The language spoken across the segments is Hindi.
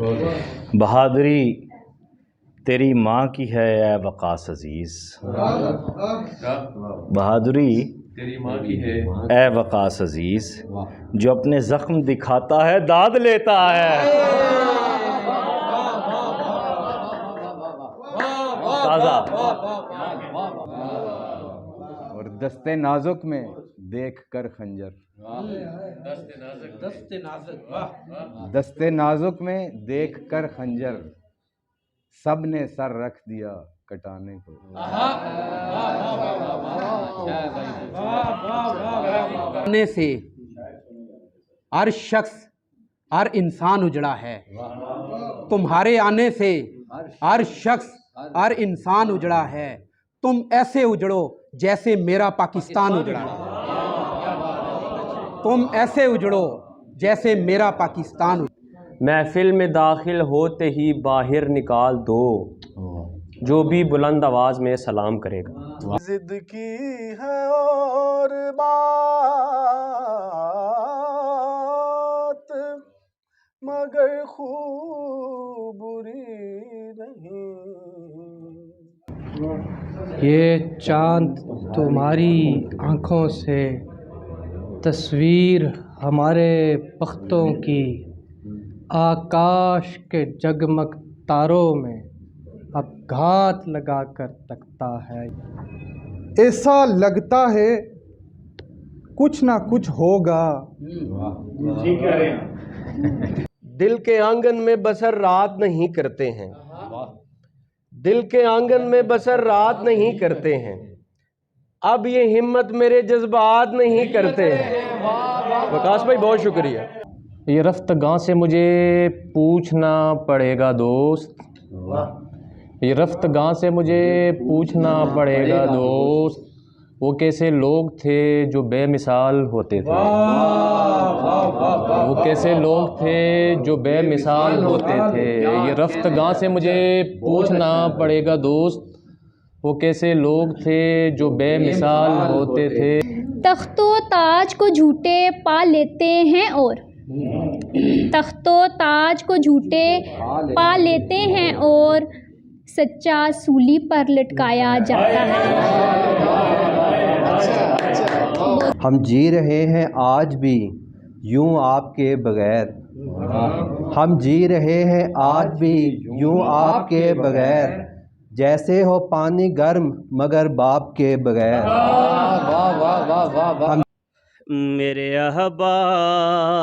बहादुरी तेरी माँ की है ए वकास अजीज़, बहादुरी तेरी माँ की है ए वकास अजीज़, जो अपने ज़ख्म दिखाता है दाद लेता है। ताज़ा और दस्ते नाजुक में देख कर खंजर, दस्ते नाजुक में देख कर खंजर, सब ने सर रख दिया कटाने को। आने से हर शख्स हर इंसान उजड़ा है, तुम्हारे आने से हर शख्स हर इंसान उजड़ा है। तुम ऐसे उजड़ो जैसे मेरा पाकिस्तान उजड़ा है, तुम ऐसे उजड़ो जैसे मेरा पाकिस्तान। महफिल में दाखिल होते ही बाहर निकाल दो जो भी बुलंद आवाज में सलाम करेगा। जिद की है और बात मगर खूब बुरी नहीं। ये चांद तुम्हारी आँखों से तस्वीर हमारे बख्तों की आकाश के जगमग तारों में अब घात लगा कर तकता है। ऐसा लगता है कुछ ना कुछ होगा। दिल के आंगन में बसर रात नहीं करते हैं, दिल के आंगन में बसर रात नहीं करते हैं, अब ये हिम्मत मेरे जज्बात नहीं करते हैं। वकास भाई बहुत शुक्रिया। ये रफ्तगां से मुझे पूछना पड़ेगा दोस्त, ये रफ्तगां से मुझे पूछना पड़ेगा दोस्त, वो कैसे लोग थे जो बेमिसाल होते थे, वो कैसे लोग थे जो बेमिसाल होते थे। ये रफ्तगां से मुझे पूछना पड़ेगा दोस्त, वो कैसे लोग थे जो बेमिसाल होते थे। तख्तो ताज को झूठे पा लेते हैं और तख्तो ताज को झूठे पा लेते हैं और सच्चा सूली पर लटकाया जाता है। हम जी रहे हैं आज भी यूं आपके बगैर, हम जी रहे हैं आज भी यूं आपके बगैर, जैसे हो पानी गर्म मगर बाप के बगैर। मेरे अहबाब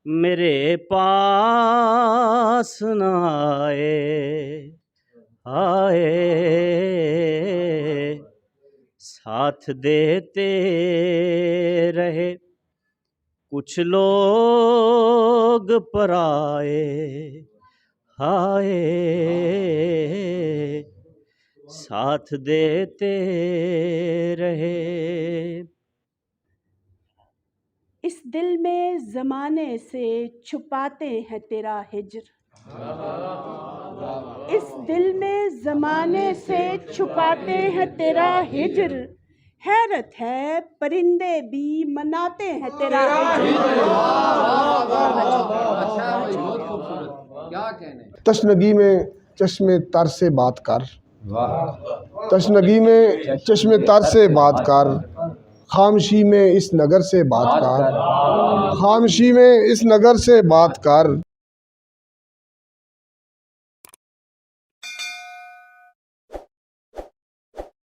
मेरे पास न आए, साथ देते रहे कुछ लोग पराए, हाय साथ देते रहे। इस दिल में ज़माने से छुपाते हैं तेरा हिज्र, इस दिल में ज़माने से छुपाते हैं तेरा हिज्र, हैरत है परिंदे भी मनाते हैं तेरा तशनगी में चश्मे तर से बात कर, तशनगी में चश्मे तर से बात कर, खामोशी में इस नगर से बात कर, खामोशी में इस नगर से बात कर।